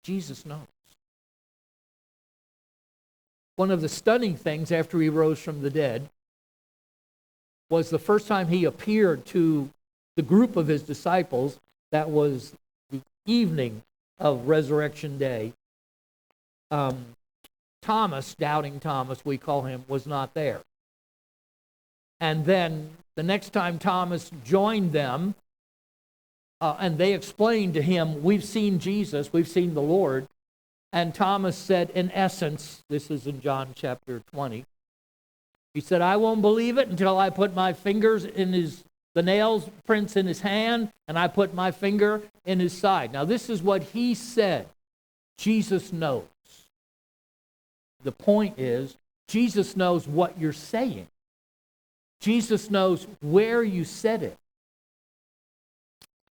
Jesus knows. One of the stunning things after he rose from the dead was the first time he appeared to the group of his disciples. That was the evening of Resurrection Day. Thomas, doubting Thomas, we call him, was not there. And then the next time Thomas joined them, and they explained to him, we've seen Jesus, we've seen the Lord. And Thomas said, in essence, this is in John chapter 20, he said, I won't believe it until I put my fingers in the nails prints in his hand, and I put my finger in his side. Now this is what he said. Jesus knows. The point is, Jesus knows what you're saying. Jesus knows where you said it.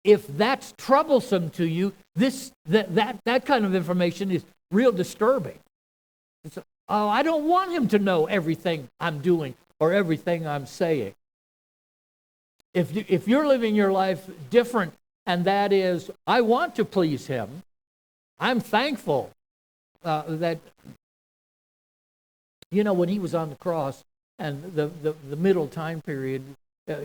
If that's troublesome to you, that kind of information is real disturbing. I don't want him to know everything I'm doing or everything I'm saying. If you're living your life different, and that is, I want to please him, I'm thankful that, when he was on the cross and the middle time period,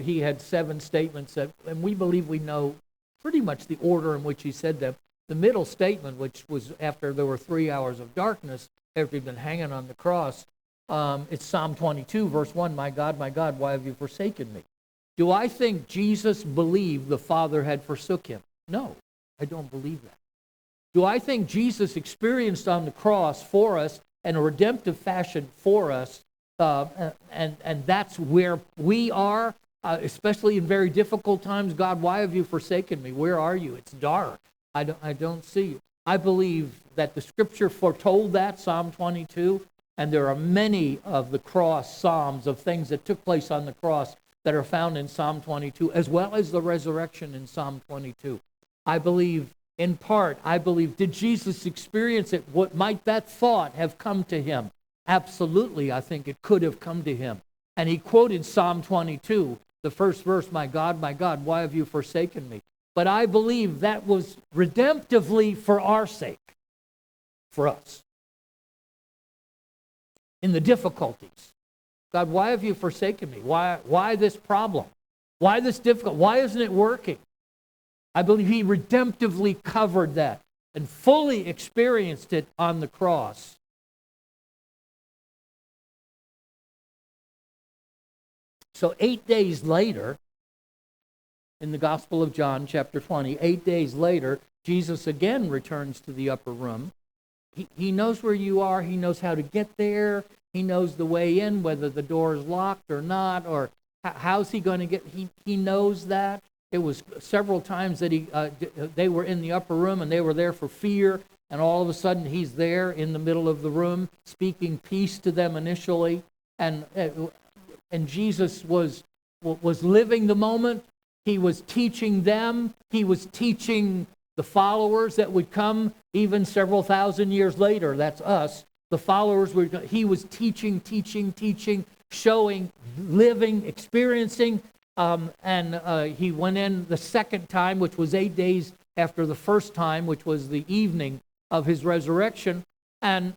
he had 7 statements and we believe we know pretty much the order in which he said them. The middle statement, which was after there were 3 hours of darkness, after he'd been hanging on the cross, it's Psalm 22, verse 1, my God, why have you forsaken me? Do I think Jesus believed the Father had forsook him? No, I don't believe that. Do I think Jesus experienced on the cross for us in a redemptive fashion for us, and that's where we are, especially in very difficult times? God, why have you forsaken me? Where are you? It's dark. I don't see you. I believe that the Scripture foretold that, Psalm 22, and there are many of the cross psalms of things that took place on the cross that are found in Psalm 22, as well as the resurrection in Psalm 22. I believe, in part, did Jesus experience it? What might that thought have come to him? Absolutely, I think it could have come to him. And he quoted Psalm 22, the first verse, my God, why have you forsaken me? But I believe that was redemptively for our sake, for us. In the difficulties. God, why have you forsaken me? Why this problem? Why this difficult? Why isn't it working? I believe he redemptively covered that and fully experienced it on the cross. So 8 days later, in the Gospel of John, chapter 20, 8 days later, Jesus again returns to the upper room. He knows where you are. He knows how to get there. He knows the way in, whether the door is locked or not, or how's he going to get. He knows that. It was several times that they were in the upper room and they were there for fear, and all of a sudden he's there in the middle of the room, speaking peace to them initially, and Jesus was living the moment. He was teaching them. He was teaching the followers that would come even several thousand years later. That's us. The followers he was teaching, showing, living, experiencing. And he went in the second time, which was 8 days after the first time, which was the evening of his resurrection. And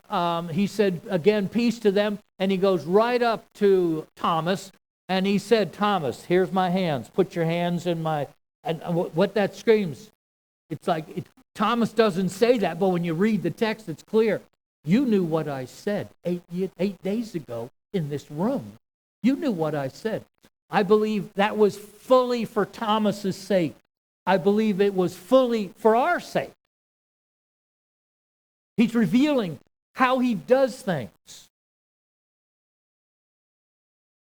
he said, again, peace to them. And he goes right up to Thomas. And he said, Thomas, here's my hands. Put your hands in my... And what that screams, it's like, Thomas doesn't say that, but when you read the text, it's clear. You knew what I said 8 days ago in this room. You knew what I said. I believe that was fully for Thomas's sake. I believe it was fully for our sake. He's revealing how he does things.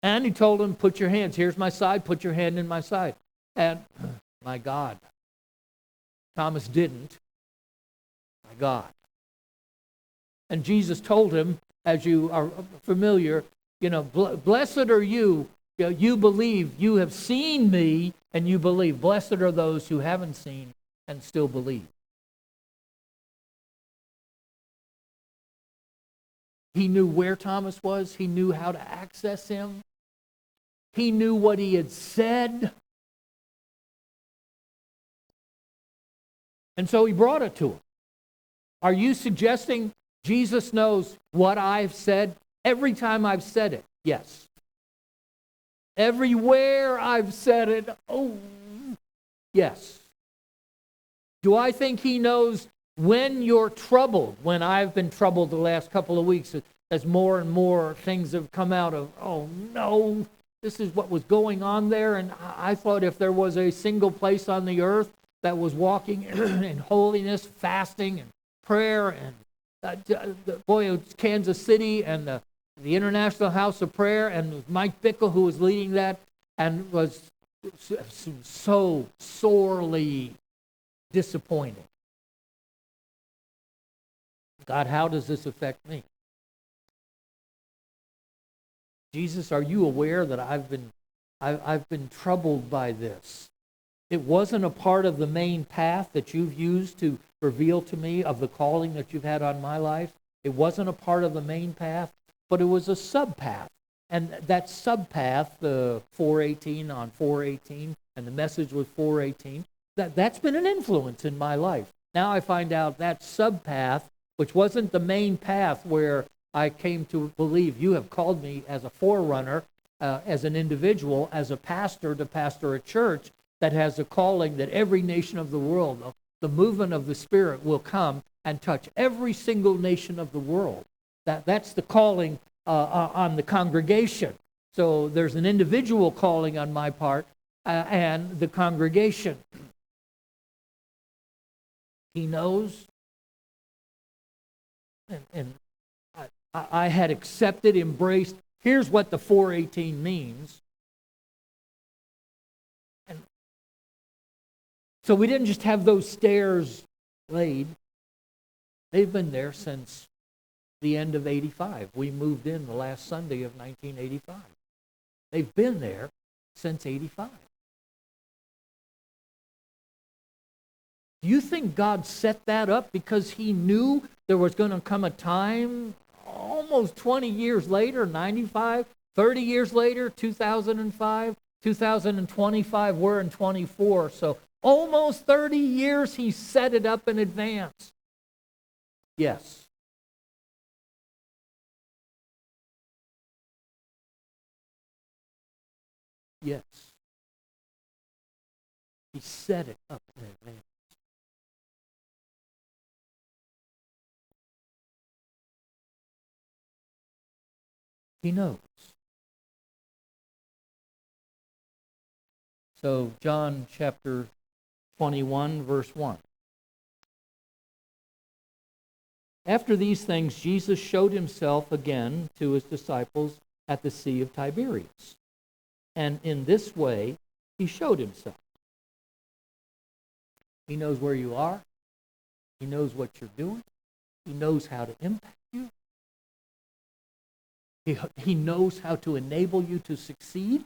And he told him, put your hands, here's my side, put your hand in my side. And, my God, Thomas didn't. My God. And Jesus told him, as you are familiar, blessed are you, you believe, you have seen me and you believe. Blessed are those who haven't seen and still believe. He knew where Thomas was. He knew how to access him. He knew what he had said. And so he brought it to him. Are you suggesting Jesus knows what I've said every time I've said it? Yes. Everywhere I've said it, oh, yes. Do I think he knows when you're troubled? When I've been troubled the last couple of weeks, as more and more things have come out of, oh no, this is what was going on there. And I thought if there was a single place on the earth that was walking in holiness, fasting, and prayer, and Kansas City and the International House of Prayer, and Mike Bickle who was leading that, and was so sorely disappointed. God, how does this affect me? Jesus, are you aware that I've been troubled by this? It wasn't a part of the main path that you've used to reveal to me of the calling that you've had on my life. It wasn't a part of the main path, but it was a subpath. And that subpath, the 418 on 418, and the message was 418, that's been an influence in my life. Now I find out that subpath, which wasn't the main path where I came to believe you have called me as a forerunner, as an individual, as a pastor to pastor a church that has a calling that every nation of the world, the movement of the Spirit will come and touch every single nation of the world. That's the calling on the congregation. So there's an individual calling on my part and the congregation. He knows, and I had accepted, embraced, here's what the 418 means. And so we didn't just have those stairs laid. They've been there since the end of 85. We moved in the last Sunday of 1985. They've been there since 85. Do you think God set that up because he knew there was going to come a time almost 20 years later, 95, 30 years later, 2005, 2025, we're in 24. So almost 30 years he set it up in advance. Yes. Yes. He set it up in advance. He knows. So John chapter 21, verse 1. After these things, Jesus showed himself again to his disciples at the Sea of Tiberias. And in this way, he showed himself. He knows where you are. He knows what you're doing. He knows how to impact you. He knows how to enable you to succeed.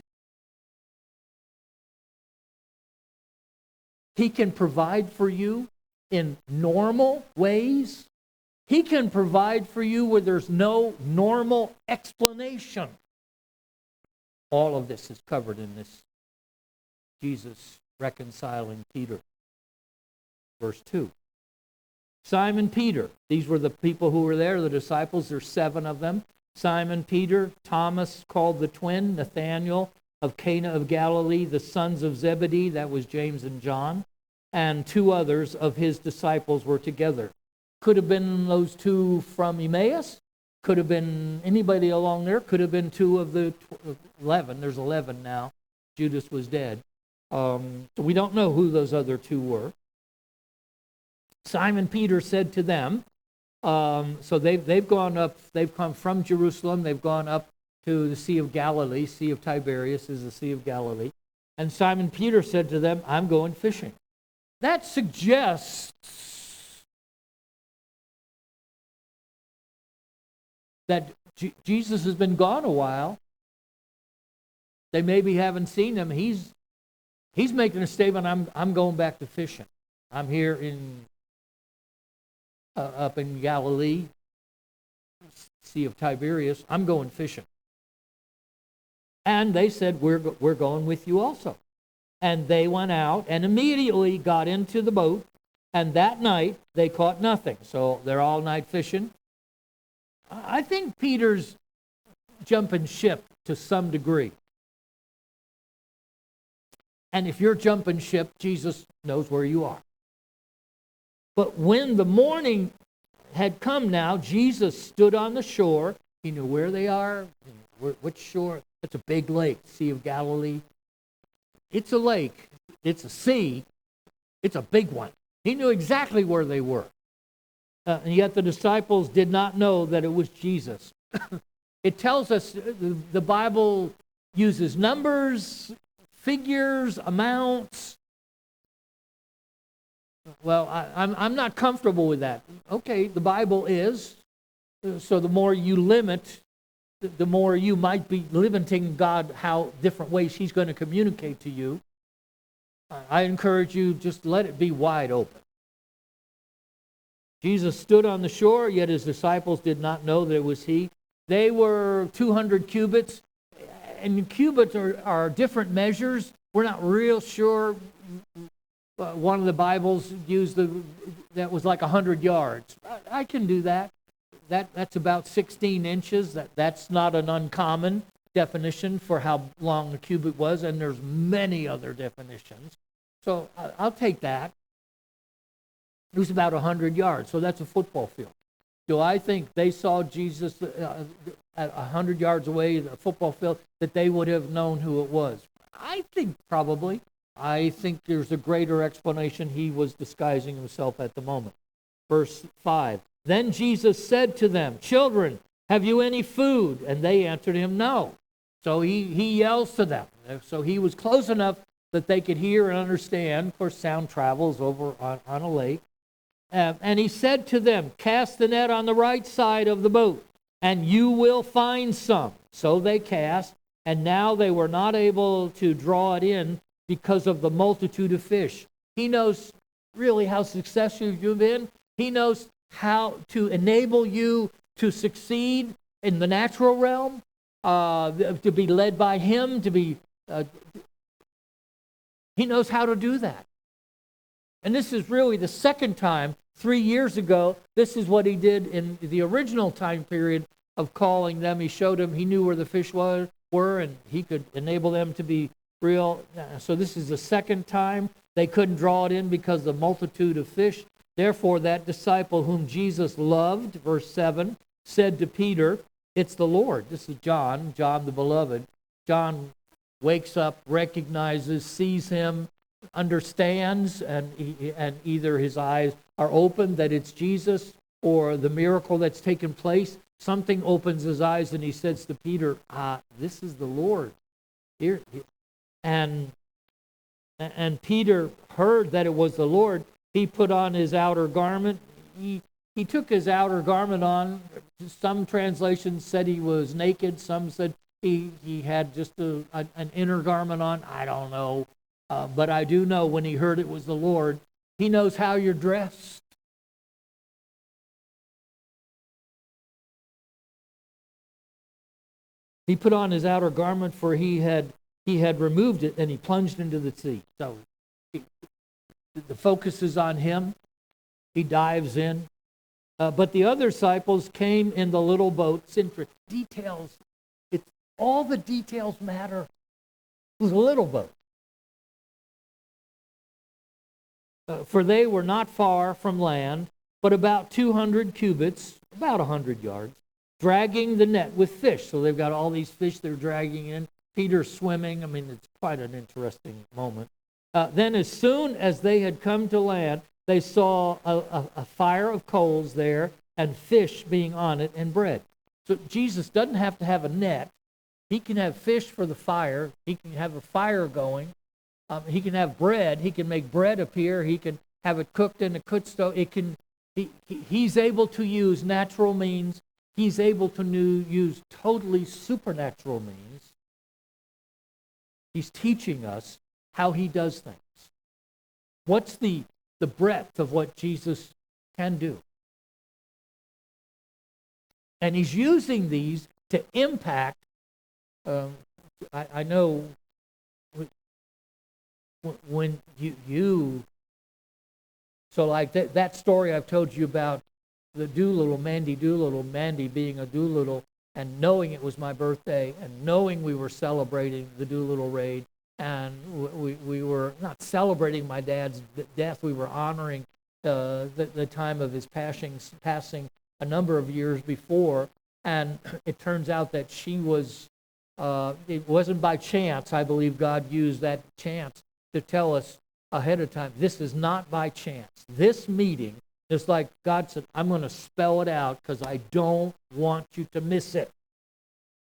He can provide for you in normal ways. He can provide for you where there's no normal explanation. All of this is covered in this Jesus reconciling Peter. Verse 2. Simon Peter. These were the people who were there, the disciples. There's 7 of them. Simon Peter, Thomas called the twin, Nathanael of Cana of Galilee, the sons of Zebedee, that was James and John, and 2 others of his disciples were together. Could have been those 2 from Emmaus. Could have been anybody along there. Could have been 2 of the 11. There's 11 now. Judas was dead. So we don't know who those other 2 were. Simon Peter said to them, so they've gone up, they've come from Jerusalem, they've gone up to the Sea of Galilee. Sea of Tiberias is the Sea of Galilee. And Simon Peter said to them, I'm going fishing. That suggests that Jesus has been gone a while. They maybe haven't seen him. He's making a statement, I'm going back to fishing. I'm here up in Galilee, Sea of Tiberias. I'm going fishing. And they said, we're going with you also. And they went out and immediately got into the boat And that night they caught nothing. So they're all night fishing. I think Peter's jumping ship to some degree. And if you're jumping ship, Jesus knows where you are. But when the morning had come now, Jesus stood on the shore. He knew where they are. Which shore? It's a big lake, Sea of Galilee. It's a lake. It's a sea. It's a big one. He knew exactly where they were. And yet the disciples did not know that it was Jesus. It tells us the Bible uses numbers, figures, amounts. Well, I'm not comfortable with that. Okay, the Bible is. So the more you limit, the more you might be limiting God how different ways He's going to communicate to you. I encourage you, just let it be wide open. Jesus stood on the shore, yet His disciples did not know that it was He. They were 200 cubits, and cubits are different measures. We're not real sure. One of the Bibles used that was like 100 yards. I can do that. That's about 16 inches. That's not an uncommon definition for how long a cubit was, and there's many other definitions. So I'll take that. It was about 100 yards, so that's a football field. Do I think they saw Jesus at 100 yards away, the football field, that they would have known who it was? I think probably. I think there's a greater explanation. He was disguising himself at the moment. Verse 5. Then Jesus said to them, "Children, have you any food?" And they answered him, "No." So he yells to them. So he was close enough that they could hear and understand. Of course, sound travels over on a lake. And he said to them, "Cast the net on the right side of the boat, and you will find some." So they cast, and now they were not able to draw it in because of the multitude of fish. He knows really how successful you've been. He knows how to enable you to succeed in the natural realm, to be led by Him, He knows how to do that. And this is really the second time. 3 years ago, this is what He did in the original time period of calling them. He showed them, He knew where the fish were, and He could enable them to be real. So this is the second time. They couldn't draw it in because of the multitude of fish. Therefore, that disciple whom Jesus loved, verse 7, said to Peter, "It's the Lord." This is John the beloved. John wakes up, recognizes, sees Him, understands, and either his eyes are open that it's Jesus, or the miracle that's taken place, something opens his eyes, and he says to Peter, "This is the Lord." Here. And Peter heard that it was the Lord. He put on his outer garment. He took his outer garment on. Some translations said he was naked. Some said he had just an inner garment on. I don't know. But I do know when he heard it was the Lord, He knows how you're dressed. He put on his outer garment, for he had removed it, and he plunged into the sea. So the focus is on him. He dives in. But the other disciples came in the little boat. Details. All the details matter. It was a little boat. For they were not far from land, but about 200 cubits, about 100 yards, dragging the net with fish. So they've got all these fish they're dragging in. Peter's swimming. I mean, it's quite an interesting moment. Then as soon as they had come to land, they saw a fire of coals there and fish being on it and bread. So Jesus doesn't have to have a net. He can have fish for the fire. He can have a fire going. He can have bread. He can make bread appear. He can have it cooked in a cook stove. He's able to use natural means. He's able to use totally supernatural means. He's teaching us how He does things. What's the breadth of what Jesus can do? And He's using these to impact. I know when you So like that story I've told you about the Mandy being a Doolittle, and knowing it was my birthday, and knowing we were celebrating the Doolittle raid, and we were not celebrating my dad's death, we were honoring the time of his passing a number of years before. And it turns out that she was, it wasn't by chance. I believe God used that chance to tell us ahead of time, this is not by chance. This meeting, just like God said, I'm going to spell it out because I don't want you to miss it.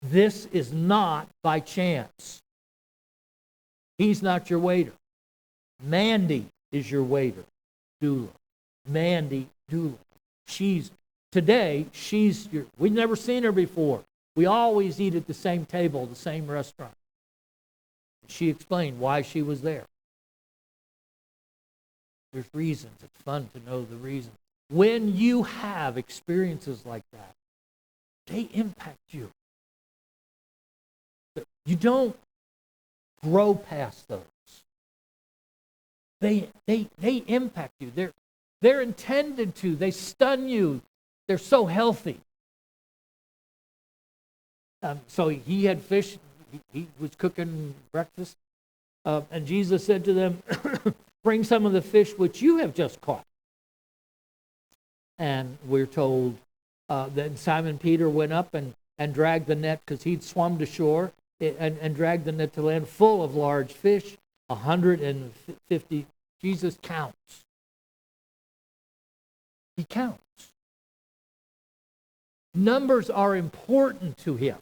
This is not by chance. He's not your waiter. Mandy is your waiter, doula. Mandy, doula. We've never seen her before. We always eat at the same table, the same restaurant. She explained why she was there. There's reasons. It's fun to know the reasons. When you have experiences like that, they impact you. You don't grow past those. They impact you. They're intended to. They stun you. They're so healthy. So he had fish. He was cooking breakfast. And Jesus said to them, bring some of the fish which you have just caught. And we're told that Simon Peter went up and dragged the net, because he'd swum to shore, and dragged the net to land full of large fish, 150. Jesus counts. He counts. Numbers are important to him.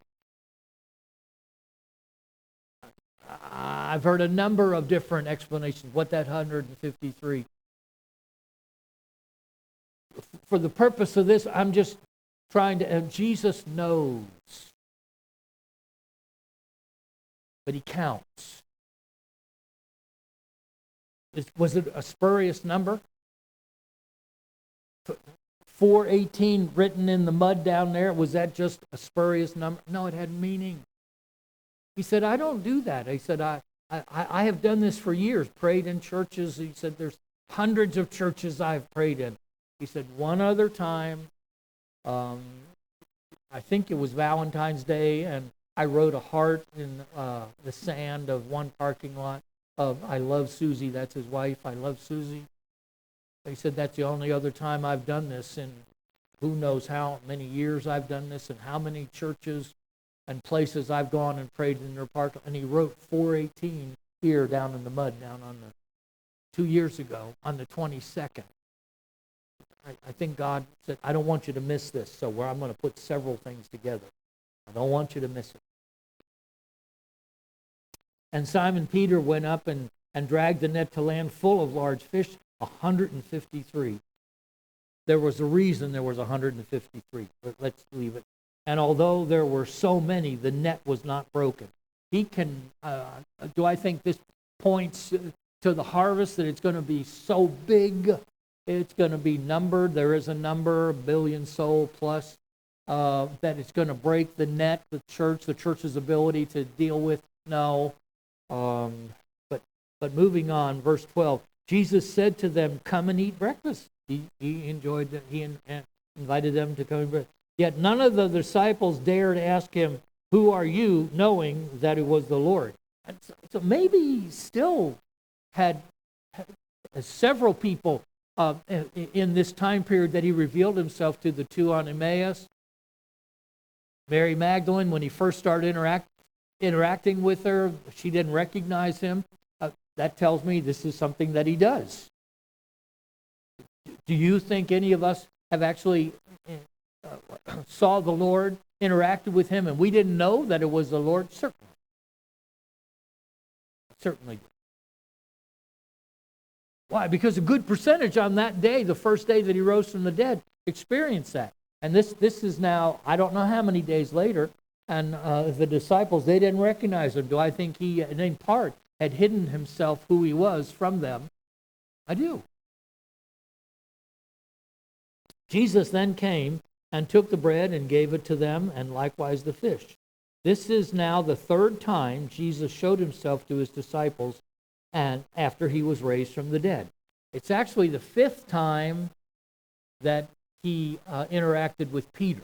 I've heard a number of different explanations what that 153. For the purpose of this, I'm just trying to, and Jesus knows. But he counts. Was it a spurious number? 418 written in the mud down there, was that just a spurious number? No, it had meaning. He said, I don't do that. He said, I have done this for years, prayed in churches. He said, there's hundreds of churches I've prayed in. He said, one other time, I think it was Valentine's Day, and I wrote a heart in the sand of one parking lot of, I love Susie, that's his wife, I love Susie. He said, that's the only other time I've done this, and who knows how many years I've done this, and how many churches and places I've gone and prayed in their park. And he wrote 418 here down in the mud, down on the 2 years ago, on the 22nd. I think God said, I don't want you to miss this, so where I'm going to put several things together. I don't want you to miss it. And Simon Peter went up and dragged the net to land full of large fish, 153. There was a reason there was 153, but let's leave it. And although there were so many, the net was not broken. Do I think this points to the harvest, that it's going to be so big, it's going to be numbered? There is a number, 1 billion soul plus, that it's going to break the net, the church's ability to deal with? No. But moving on, verse 12, Jesus said to them, come and eat breakfast. He invited them to come and breakfast. Yet none of the disciples dared ask him, who are you, knowing that it was the Lord. And so maybe he still had several people in this time period that he revealed himself to, the two on Emmaus. Mary Magdalene, when he first started interacting with her, she didn't recognize him. That tells me this is something that he does. Do you think any of us have actually saw the Lord, interacted with him, and we didn't know that it was the Lord? Certainly. Certainly. Why? Because a good percentage on that day, the first day that he rose from the dead, experienced that. And this is now, I don't know how many days later, and the disciples, they didn't recognize him. Do I think he, in part, had hidden himself, who he was, from them? I do. Jesus then came and took the bread and gave it to them, and likewise the fish. This is now the third time Jesus showed himself to his disciples, and after he was raised from the dead. It's actually the fifth time that he interacted with Peter.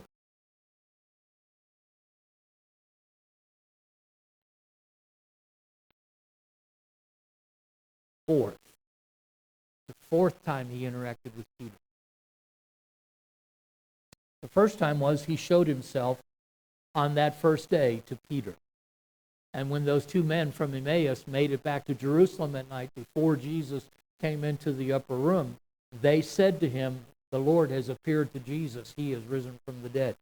Fourth. The fourth time he interacted with Peter. The first time was he showed himself on that first day to Peter. And when those two men from Emmaus made it back to Jerusalem at night before Jesus came into the upper room, they said to him, "The Lord has appeared to Jesus. He has risen from the dead."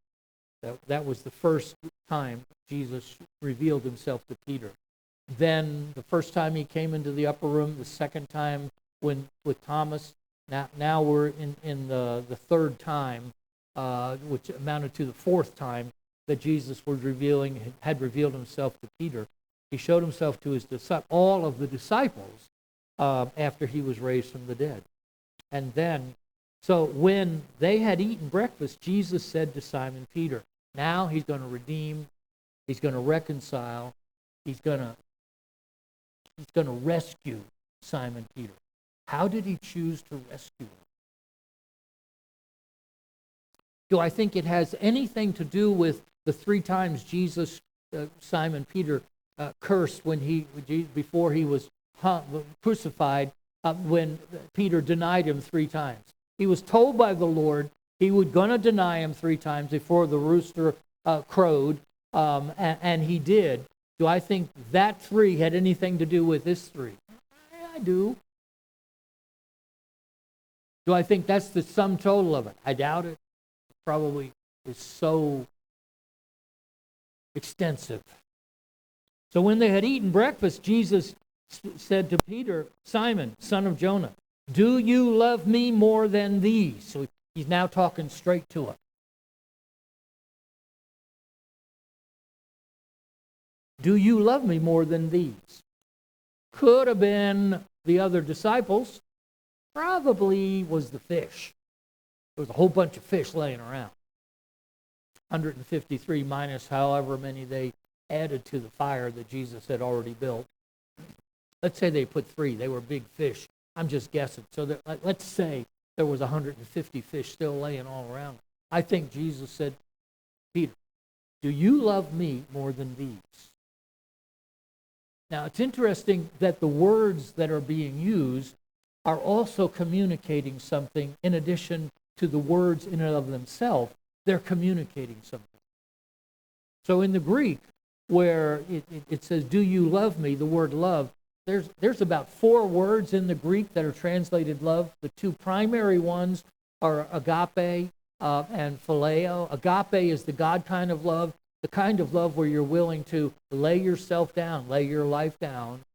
That was the first time Jesus revealed himself to Peter. Then the first time he came into the upper room, the second time with Thomas. Now we're in the third time, which amounted to the fourth time that Jesus had revealed himself to Peter. He showed himself to all of the disciples after he was raised from the dead. And then, so when they had eaten breakfast, Jesus said to Simon Peter, now he's going to redeem, he's going to reconcile, he's going to rescue Simon Peter. How did he choose to rescue him? Do I think it has anything to do with the three times Jesus, Simon Peter, cursed before he was crucified, when Peter denied him three times? He was told by the Lord he was going to deny him three times before the rooster crowed, and he did. Do I think that three had anything to do with this three? I do. Do I think that's the sum total of it? I doubt it. Probably is so extensive. So when they had eaten breakfast, Jesus said to Peter, "Simon, son of Jonah, do you love me more than these?" So he's now talking straight to him. Do you love me more than these? Could have been the other disciples. Probably was the fish. There was a whole bunch of fish laying around. 153 minus however many they added to the fire that Jesus had already built. Let's say they put 3. They were big fish. I'm just guessing. So let's say there was 150 fish still laying all around. I think Jesus said, Peter, do you love me more than these? Now, it's interesting that the words that are being used are also communicating something in addition to the words in and of themselves. They're communicating something. So in the Greek, where it says, do you love me, the word love, there's about 4 words in the Greek that are translated love. The 2 primary ones are agape and phileo. Agape is the God kind of love, the kind of love where you're willing to lay yourself down, lay your life down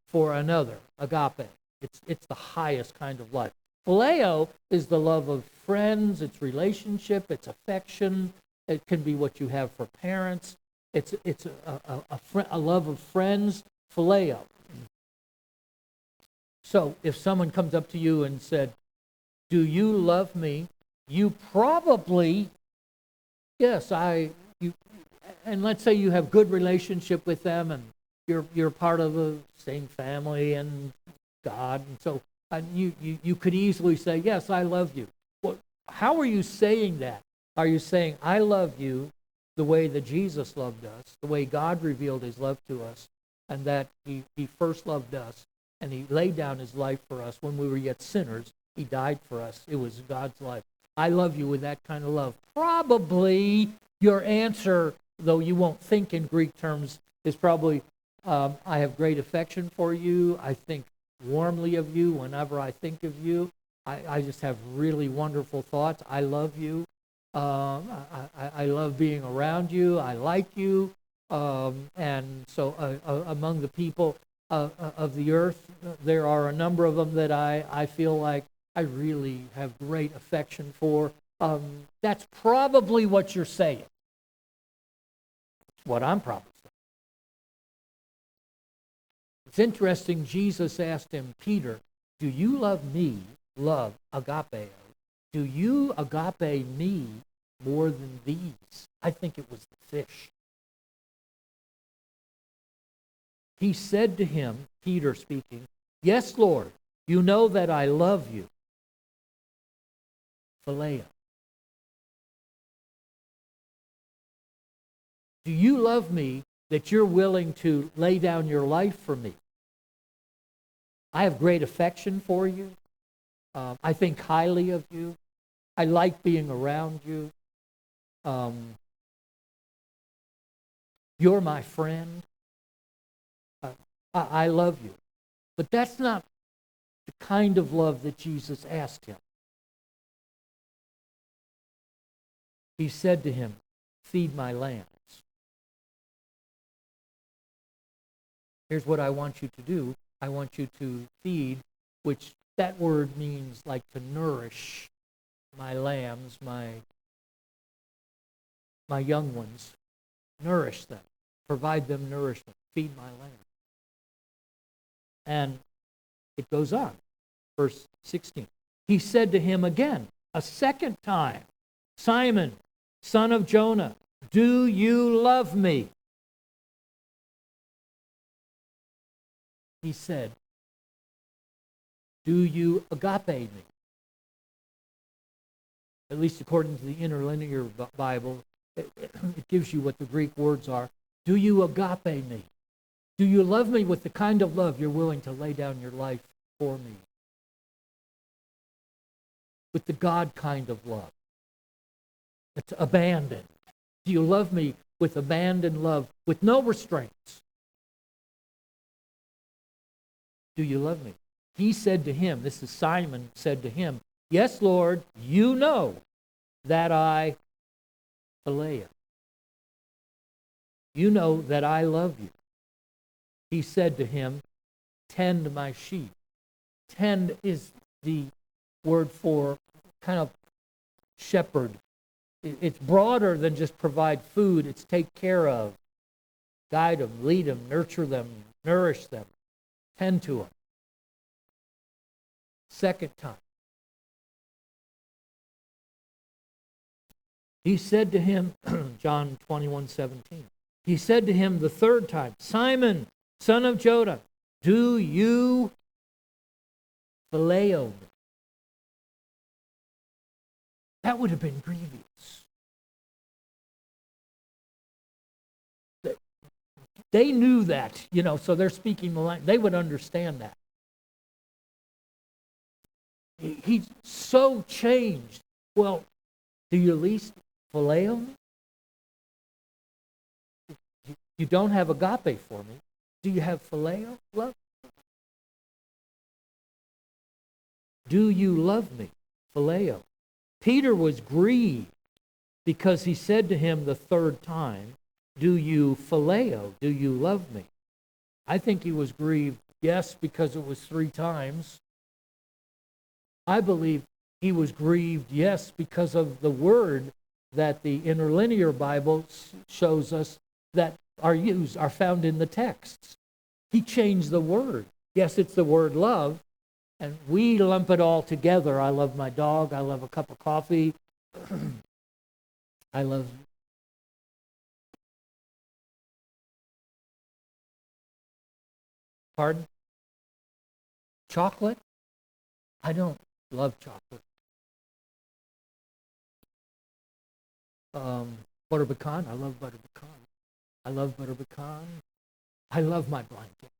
for another. Agape. It's the highest kind of love. Phileo is the love of friends, it's relationship, it's affection. It can be what you have for parents. It's a love of friends, phileo. So if someone comes up to you and said, do you love me? You probably, yes, and let's say you have good relationship with them and you're part of the same family and God, and so you could easily say, yes, I love you. Well, how are you saying that? Are you saying, I love you the way that Jesus loved us, the way God revealed his love to us, and that he first loved us, and he laid down his life for us when we were yet sinners. He died for us. It was God's life. I love you with that kind of love. Probably your answer, though you won't think in Greek terms, is probably, I have great affection for you. I think warmly of you whenever I think of you. I just have really wonderful thoughts. I love you. I love being around you. I like you. And so among the people of the earth, there are a number of them that I feel like I really have great affection for. That's probably what you're saying. It's what I'm probably saying. It's interesting, Jesus asked him, Peter, do you love me, love, agapeo? Do you agape me more than these? I think it was the fish. He said to him, Peter speaking, yes, Lord, You know that I love you. Phileo. Do you love me that you're willing to lay down your life for me? I have great affection for you. I think highly of you. I like being around you. You're my friend. I love you. But that's not the kind of love that Jesus asked him. He said to him, feed my lambs. Here's what I want you to do. I want you to feed, which that word means like to nourish my lambs, my young ones. Nourish them. Provide them nourishment. Feed my lambs. And it goes on. Verse 16. He said to him again, a second time, Simon, son of Jonah, do you love me? He said, do you agape me? At least according to the interlinear Bible, it gives you what the Greek words are. Do you agape me? Do you love me with the kind of love you're willing to lay down your life for me? With the God kind of love. It's abandoned. Do you love me with abandoned love, with no restraints? Do you love me? He said to him, this is Simon said to him, yes, Lord, you know that I phileo. You know that I love you. He said to him, tend my sheep. Tend is the word for kind of shepherd. It's broader than just provide food. It's take care of, guide them, lead them, nurture them, nourish them, tend to them. Second time. He said to him, John 21:17. He said to him the third time, Simon, son of Jonah, do you phileo me? That would have been grievous. They knew that, so they're speaking the language. They would understand that. He's so changed. Well, do you at least phileo me? You don't have agape for me. Do you have phileo love? Do you love me? Phileo. Peter was grieved because he said to him the third time, do you phileo? Do you love me? I think he was grieved, yes, because it was 3 times. I believe he was grieved, yes, because of the word that the interlinear Bible shows us that are found in the texts. He changed the word. Yes, it's the word love, and we lump it all together. I love my dog. I love a cup of coffee. I love... Pardon? Chocolate? I don't love chocolate. Butter pecan? I love butter pecan. I love butter pecan. I love my blanket.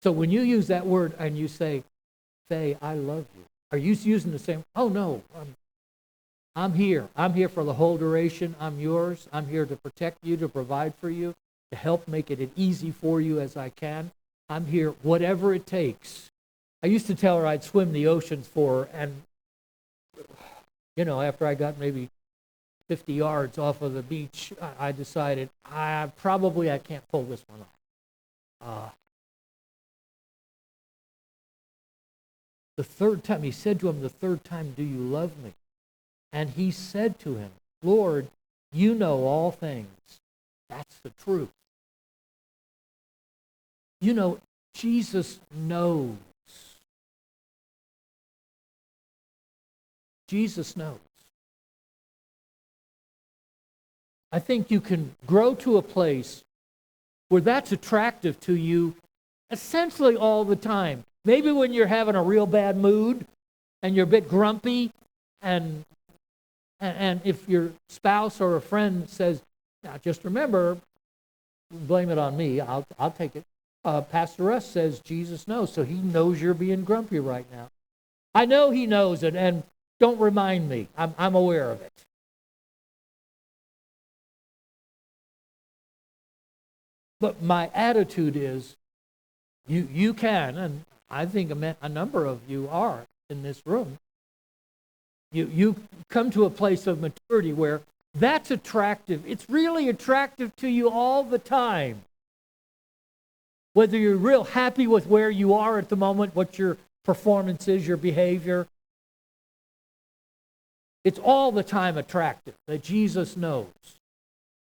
So when you use that word and you say, Faye, I love you, are you using the same? Oh, no. I'm here. I'm here for the whole duration. I'm yours. I'm here to protect you, to provide for you, to help make it as easy for you as I can. I'm here, whatever it takes. I used to tell her I'd swim the oceans for her, and, after I got maybe 50 yards off of the beach, I decided I can't pull this one off. The third time, he said to him the third time, do you love me? And he said to him, Lord, you know all things. That's the truth. Jesus knows. Jesus knows. I think you can grow to a place where that's attractive to you essentially all the time. Maybe when you're having a real bad mood and you're a bit grumpy, and if your spouse or a friend says, now just remember, blame it on me, I'll take it. Pastor Russ says Jesus knows, so he knows you're being grumpy right now. I know he knows it, and don't remind me. I'm aware of it. But my attitude is, you can, and I think a number of you are in this room. You come to a place of maturity where that's attractive. It's really attractive to you all the time. Whether you're real happy with where you are at the moment, what your performance is, your behavior, it's all the time attractive that Jesus knows.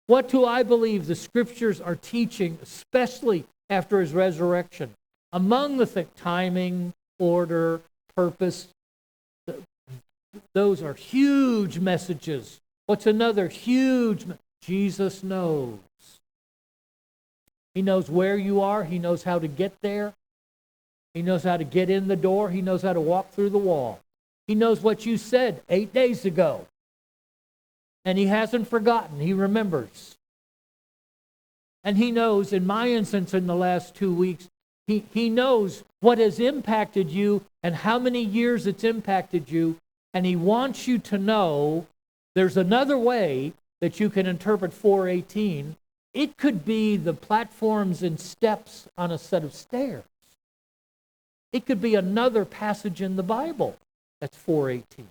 What do I believe the Scriptures are teaching, especially after His resurrection? Among the things, timing, order, purpose, those are huge messages. What's another huge message? Jesus knows. He knows where you are. He knows how to get there. He knows how to get in the door. He knows how to walk through the wall. He knows what you said 8 days ago. And He hasn't forgotten. He remembers. And He knows, in my instance in the last 2 weeks, He knows what has impacted you and how many years it's impacted you. And He wants you to know there's another way that you can interpret 4:18. It could be the platforms and steps on a set of stairs. It could be another passage in the Bible. That's 4:18.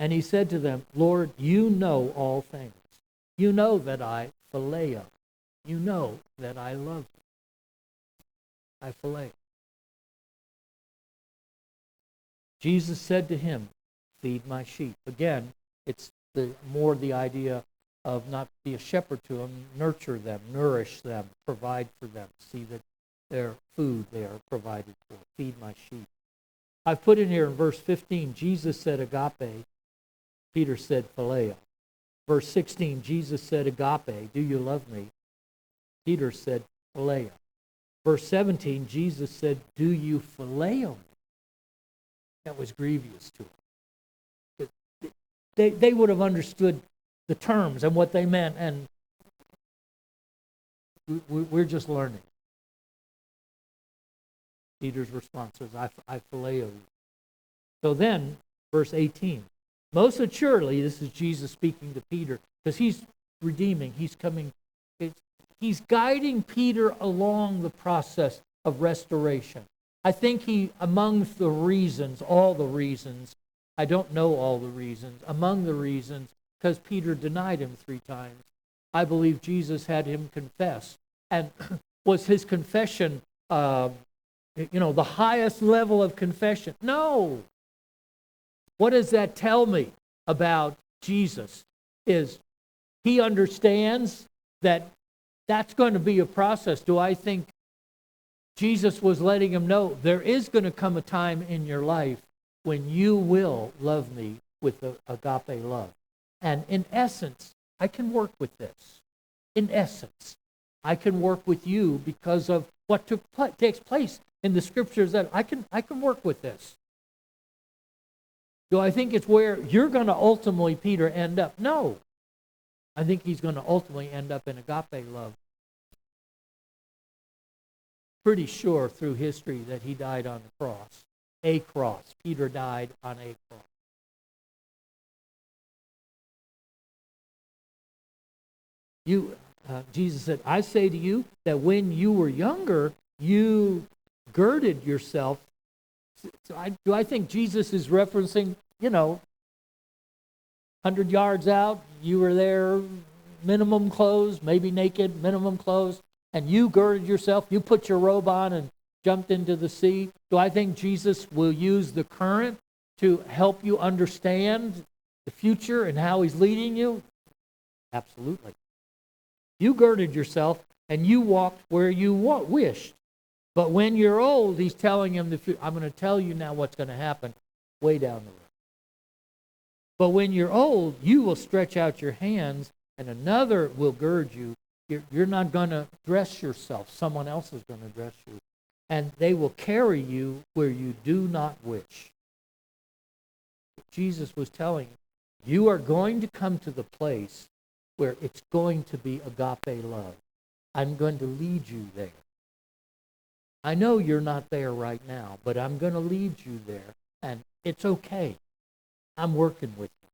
And He said to them, Lord, you know all things. You know that I phileo. You know that I love you. I phileo. Jesus said to him, feed my sheep. Again, it's more the idea of not be a shepherd to them, nurture them, nourish them, provide for them, see that their food they are provided for. Feed my sheep. I've put in here in verse 15, Jesus said agape. Peter said phileo. Verse 16, Jesus said agape, do you love me? Peter said phileo. Verse 17, Jesus said, do you phileo me? That was grievous to them. They would have understood the terms and what they meant, and we're just learning. Peter's response was, I phileo you. So then, verse 18, most assuredly, this is Jesus speaking to Peter, because He's redeeming, He's coming, He's guiding Peter along the process of restoration. I think He, among the reasons, all the reasons, I don't know all the reasons, among the reasons, because Peter denied Him 3 times, I believe Jesus had him confess. And was his confession, the highest level of confession? No. What does that tell me about Jesus? Is He understands that that's going to be a process. Do I think Jesus was letting him know there is going to come a time in your life when you will love me with the agape love. And in essence, I can work with this. In essence, I can work with you because of what takes place in the Scriptures. That I can work with this. Do I think it's where you're going to ultimately, Peter, end up? No. I think he's going to ultimately end up in agape love. Pretty sure through history that he died on the cross. A cross. Peter died on a cross. Jesus said, I say to you that when you were younger, you girded yourself. So do I think Jesus is referencing, 100 yards out, you were there, minimum clothes, maybe naked, minimum clothes, and you girded yourself, you put your robe on and jumped into the sea? Do I think Jesus will use the current to help you understand the future and how He's leading you? Absolutely. You girded yourself and you walked where you wished. But when you're old, He's telling him, I'm going to tell you now what's going to happen way down the road. But when you're old, you will stretch out your hands, and another will gird you. You're not going to dress yourself. Someone else is going to dress you. And they will carry you where you do not wish. Jesus was telling you, you are going to come to the place where it's going to be agape love. I'm going to lead you there. I know you're not there right now, but I'm going to lead you there. And it's okay. I'm working with you.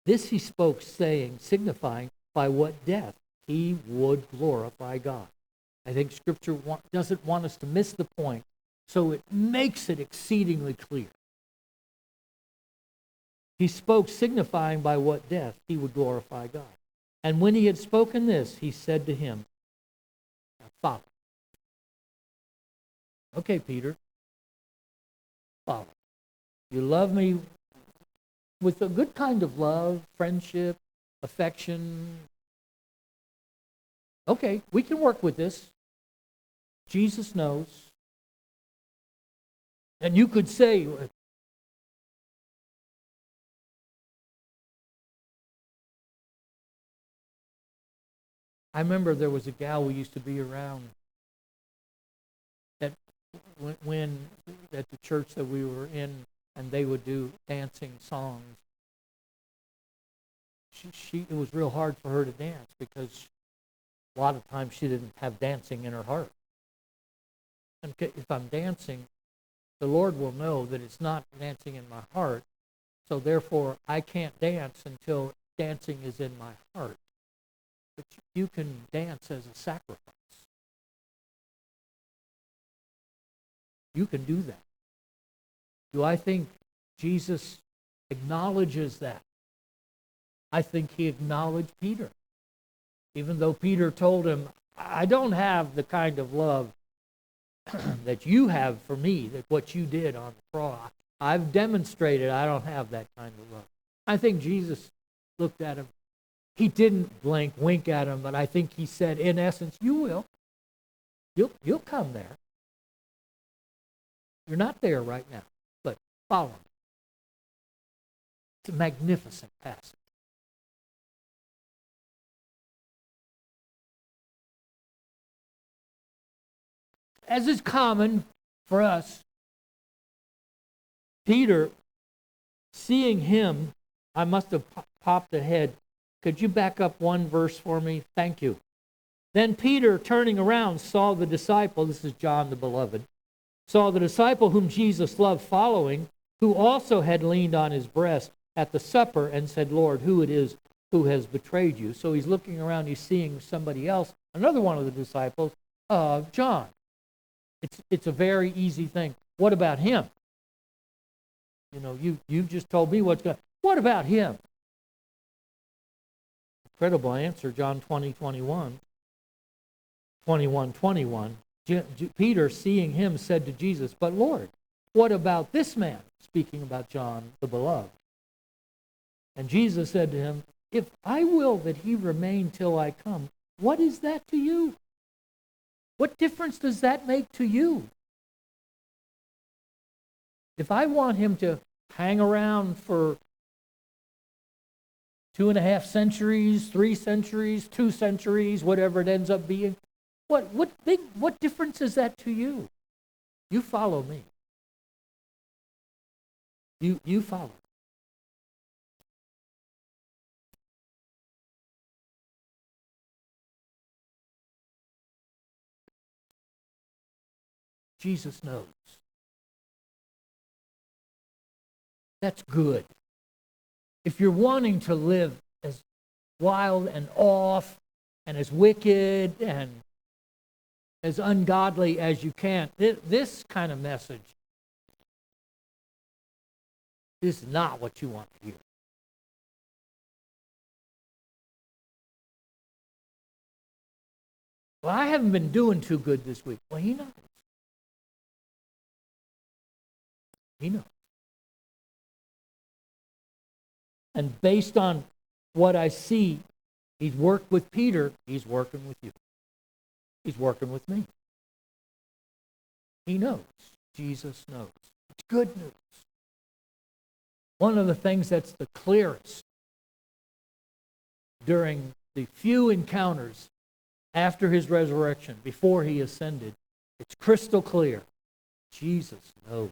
This he spoke, saying, signifying by what death he would glorify God. I think Scripture doesn't want us to miss the point, so it makes it exceedingly clear. He spoke, signifying by what death he would glorify God. And when he had spoken this, he said to him, Follow. Okay, Peter, follow. You love me with a good kind of love, friendship, affection. Okay, we can work with this. Jesus knows. And you could say, I remember there was a gal we used to be around that when at the church that we were in, and they would do dancing songs. It was real hard for her to dance because a lot of times she didn't have dancing in her heart. And if I'm dancing, the Lord will know that it's not dancing in my heart. So therefore, I can't dance until dancing is in my heart. But you can dance as a sacrifice. You can do that. Do I think Jesus acknowledges that? I think he acknowledged Peter. Even though Peter told him, I don't have the kind of love that you have for me, that what you did on the cross. I've demonstrated I don't have that kind of love. I think Jesus looked at him. He didn't wink at him, but I think he said, in essence, you will. You'll come there. You're not there right now, but follow me. It's a magnificent passage. As is common for us, Peter, seeing him, I must have popped ahead. Could you back up one verse for me? Thank you. Then Peter, turning around, saw the disciple, this is John the beloved, saw the disciple whom Jesus loved following, who also had leaned on his breast at the supper and said, Lord, who it is who has betrayed you? So he's looking around, he's seeing somebody else, another one of the disciples, John. It's a very easy thing. What about him? You know, you've just told me what's going on. What about him? Incredible answer, John 20:21. 21:21. Peter, seeing him, said to Jesus, but Lord, what about this man? Speaking about John, the beloved. And Jesus said to him, if I will that he remain till I come, what is that to you? What difference does that make to you? If I want him to hang around for 2.5 centuries, 3 centuries, 2 centuries, whatever it ends up being, what difference is that to you? You follow me. You follow. Jesus knows. That's good. If you're wanting to live as wild and off and as wicked and as ungodly as you can, this kind of message is not what you want to hear. Well, I haven't been doing too good this week. Well, he knows. He knows. And based on what I see, he's worked with Peter, he's working with you. He's working with me. He knows. Jesus knows. It's good news. One of the things that's the clearest during the few encounters after his resurrection, before he ascended, it's crystal clear. Jesus knows.